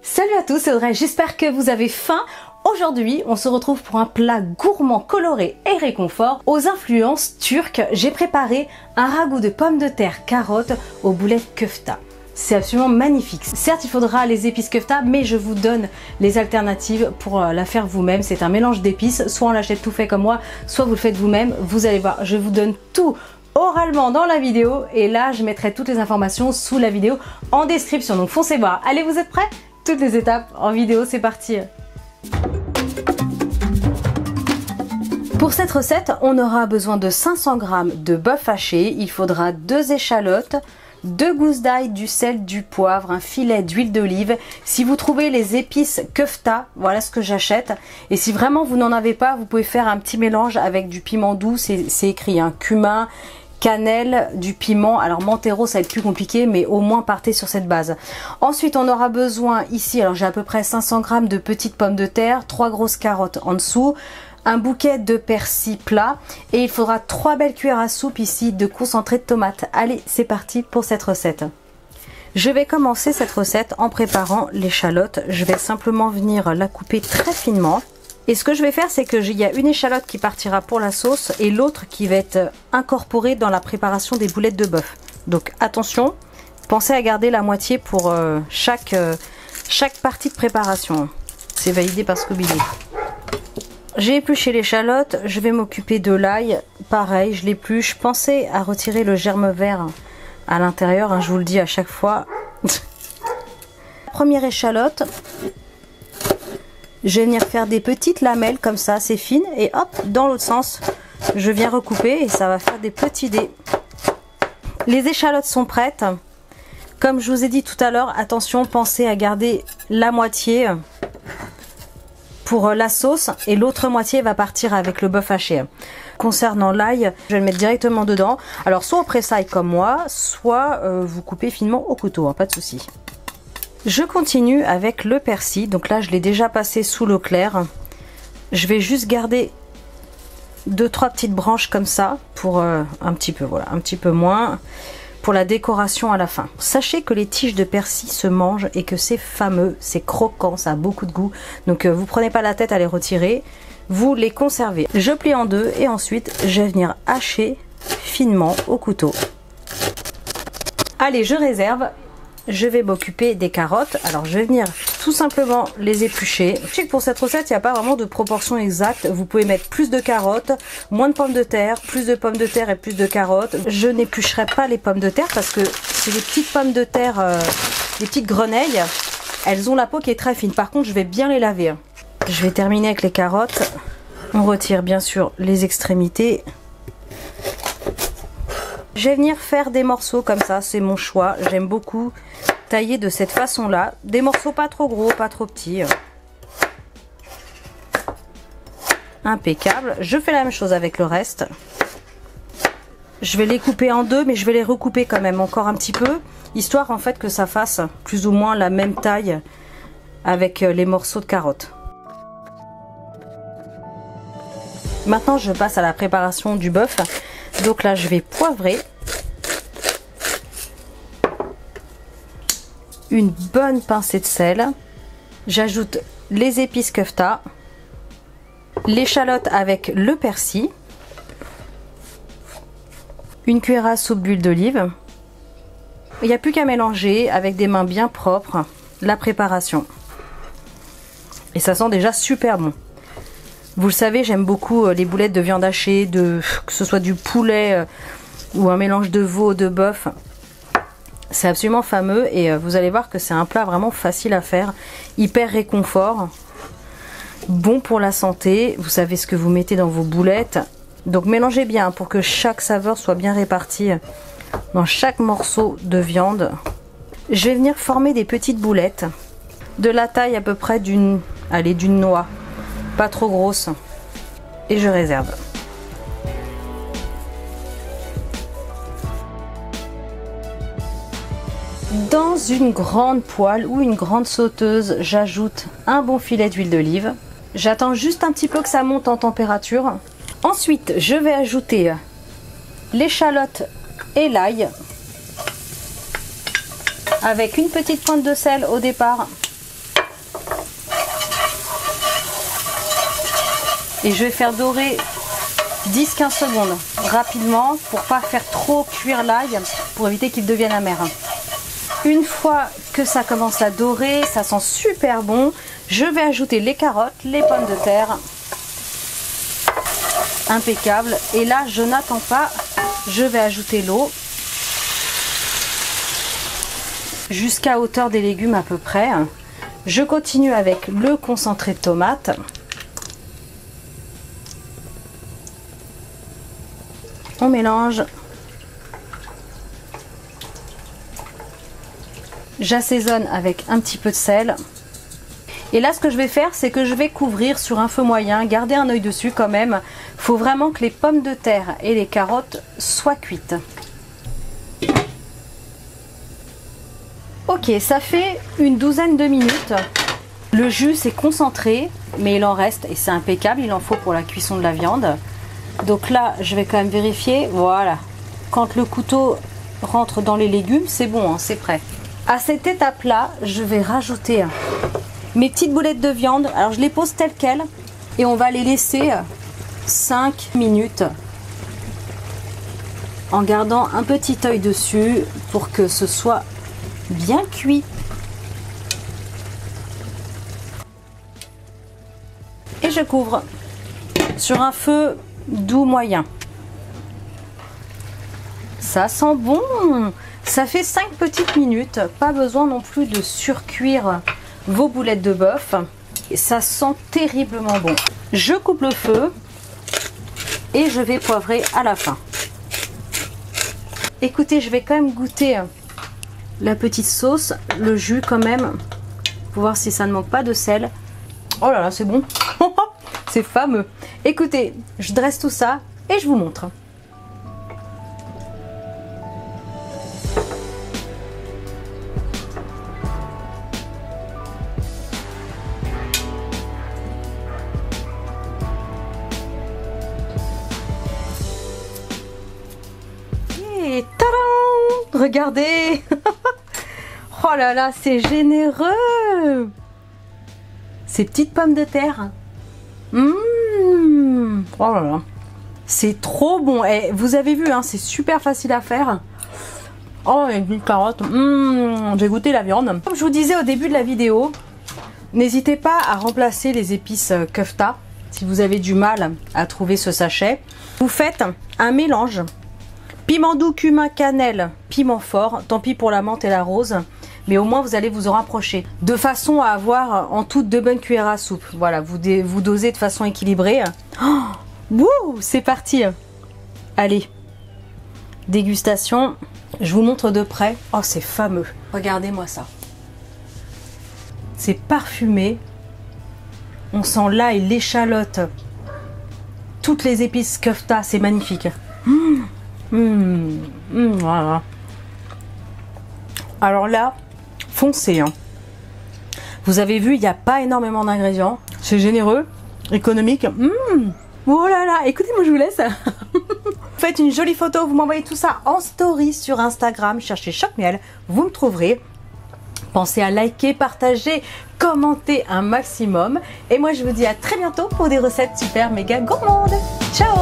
Salut à tous, c'est Audrey, j'espère que vous avez faim. Aujourd'hui, on se retrouve pour un plat gourmand, coloré et réconfort. Aux influences turques, j'ai préparé un ragoût de pommes de terre, carottes aux boulettes köfta. C'est absolument magnifique. Certes, il faudra les épices köfta, mais je vous donne les alternatives pour la faire vous-même. C'est un mélange d'épices, soit on l'achète tout fait comme moi, soit vous le faites vous-même. Vous allez voir, je vous donne tout oralement dans la vidéo et là, je mettrai toutes les informations sous la vidéo en description. Donc foncez voir. Allez, vous êtes prêts ? Toutes les étapes en vidéo, c'est parti. Pour cette recette, on aura besoin de 500 g de bœuf haché, il faudra 2 échalotes, 2 gousses d'ail, du sel, du poivre, un filet d'huile d'olive. Si vous trouvez les épices köfta, voilà ce que j'achète. Et si vraiment vous n'en avez pas, vous pouvez faire un petit mélange avec du piment doux, c'est écrit, hein, cumin, cannelle, du piment. Alors Montero, ça va être plus compliqué, mais au moins partez sur cette base. Ensuite, on aura besoin ici, alors j'ai à peu près 500 g de petites pommes de terre, 3 grosses carottes en dessous, un bouquet de persil plat et il faudra 3 belles cuillères à soupe ici de concentré de tomate. Allez, c'est parti pour cette recette. Je vais commencer cette recette en préparant l'échalote. Je vais simplement venir la couper très finement. Et ce que je vais faire, c'est qu'il y a une échalote qui partira pour la sauce et l'autre qui va être incorporée dans la préparation des boulettes de bœuf. Donc attention, pensez à garder la moitié pour chaque partie de préparation. C'est validé par Scooby-Doo. J'ai épluché l'échalote, je vais m'occuper de l'ail. Pareil, je l'épluche. Pensez à retirer le germe vert à l'intérieur, hein, je vous le dis à chaque fois. Première échalote. Je vais venir faire des petites lamelles comme ça, c'est fine. Et hop, dans l'autre sens, je viens recouper et ça va faire des petits dés. Les échalotes sont prêtes. Comme je vous ai dit tout à l'heure, attention, pensez à garder la moitié pour la sauce et l'autre moitié va partir avec le bœuf haché. Concernant l'ail, je vais le mettre directement dedans. Alors soit au pressail comme moi, soit vous coupez finement au couteau, hein, pas de souci. Je continue avec le persil. Donc là, je l'ai déjà passé sous l'eau claire. Je vais juste garder 2-3 petites branches comme ça pour un petit peu, voilà, un petit peu moins pour la décoration à la fin. Sachez que les tiges de persil se mangent et que c'est fameux, c'est croquant, ça a beaucoup de goût. Donc vous prenez pas la tête à les retirer, vous les conservez. Je plie en deux et ensuite je vais venir hacher finement au couteau. Allez, je réserve. Je vais m'occuper des carottes. Alors je vais venir tout simplement les éplucher. Je sais que pour cette recette, il n'y a pas vraiment de proportion exacte. Vous pouvez mettre plus de carottes, moins de pommes de terre, plus de pommes de terre et plus de carottes. Je n'éplucherai pas les pommes de terre parce que c'est des petites pommes de terre, des petites grenailles. Elles ont la peau qui est très fine. Par contre, je vais bien les laver. Je vais terminer avec les carottes. On retire bien sûr les extrémités. Je vais venir faire des morceaux comme ça, c'est mon choix. J'aime beaucoup tailler de cette façon-là. Des morceaux pas trop gros, pas trop petits. Impeccable. Je fais la même chose avec le reste. Je vais les couper en deux, mais je vais les recouper quand même encore un petit peu, histoire en fait que ça fasse plus ou moins la même taille avec les morceaux de carottes. Maintenant, je passe à la préparation du bœuf. Donc là, je vais poivrer. Une bonne pincée de sel. J'ajoute les épices köfta. L'échalote avec le persil. Une cuillère à soupe d'huile d'olive. Il n'y a plus qu'à mélanger avec des mains bien propres la préparation. Et ça sent déjà super bon. Vous le savez, j'aime beaucoup les boulettes de viande hachée, que ce soit du poulet ou un mélange de veau, de bœuf. C'est absolument fameux et vous allez voir que c'est un plat vraiment facile à faire, hyper réconfort, bon pour la santé. Vous savez ce que vous mettez dans vos boulettes. Donc mélangez bien pour que chaque saveur soit bien répartie dans chaque morceau de viande. Je vais venir former des petites boulettes de la taille à peu près d'une noix. Pas trop grosse, et je réserve. Dans une grande poêle ou une grande sauteuse, j'ajoute un bon filet d'huile d'olive. J'attends juste un petit peu que ça monte en température. Ensuite, je vais ajouter l'échalote et l'ail avec une petite pointe de sel au départ. Et je vais faire dorer 10-15 secondes rapidement pour pas faire trop cuire l'ail, pour éviter qu'il devienne amer. Une fois que ça commence à dorer, ça sent super bon, je vais ajouter les carottes, les pommes de terre. Impeccable. Et là, je n'attends pas, je vais ajouter l'eau jusqu'à hauteur des légumes à peu près. Je continue avec le concentré de tomate. On mélange. J'assaisonne avec un petit peu de sel. Et là, ce que je vais faire, c'est que je vais couvrir sur un feu moyen, garder un œil dessus quand même. Il faut vraiment que les pommes de terre et les carottes soient cuites. Ok, ça fait une douzaine de minutes. Le jus s'est concentré, mais il en reste et c'est impeccable. Il en faut pour la cuisson de la viande. Donc là, je vais quand même vérifier. Voilà. Quand le couteau rentre dans les légumes, c'est bon, hein, c'est prêt. À cette étape-là, je vais rajouter mes petites boulettes de viande. Alors, je les pose telles quelles et on va les laisser 5 minutes en gardant un petit œil dessus pour que ce soit bien cuit. Et je couvre sur un feu doux moyen. Ça sent bon. Ça fait 5 petites minutes. Pas besoin non plus de surcuire vos boulettes de bœuf. Ça sent terriblement bon. Je coupe le feu et je vais poivrer à la fin. Écoutez, je vais quand même goûter la petite sauce, le jus quand même, pour voir si ça ne manque pas de sel. Oh là là, c'est bon. C'est fameux. Écoutez, je dresse tout ça et je vous montre. Et tadam! Regardez. Oh là là, c'est généreux. Ces petites pommes de terre. Oh là là. C'est trop bon. Et vous avez vu, hein, c'est super facile à faire. Oh, et une carotte. J'ai goûté la viande. Comme je vous disais au début de la vidéo, n'hésitez pas à remplacer les épices kefta si vous avez du mal à trouver ce sachet. Vous faites un mélange. Piment doux, cumin, cannelle, piment fort. Tant pis pour la menthe et la rose. Mais au moins vous allez vous en rapprocher. De façon à avoir en tout 2 bonnes cuillères à soupe. Voilà, vous dosez de façon équilibrée. Oh, wouh, c'est parti. Allez, dégustation. Je vous montre de près. Oh, c'est fameux. Regardez-moi ça. C'est parfumé. On sent l'ail, l'échalote. Toutes les épices kefta, c'est magnifique. Voilà. Alors là, foncez. Hein. Vous avez vu, il n'y a pas énormément d'ingrédients. C'est généreux, économique. Oh là là, écoutez, moi je vous laisse. Faites une jolie photo, vous m'envoyez tout ça en story sur Instagram. Cherchez Choc Miel, vous me trouverez. Pensez à liker, partager, commenter un maximum. Et moi je vous dis à très bientôt pour des recettes super méga gourmandes. Ciao!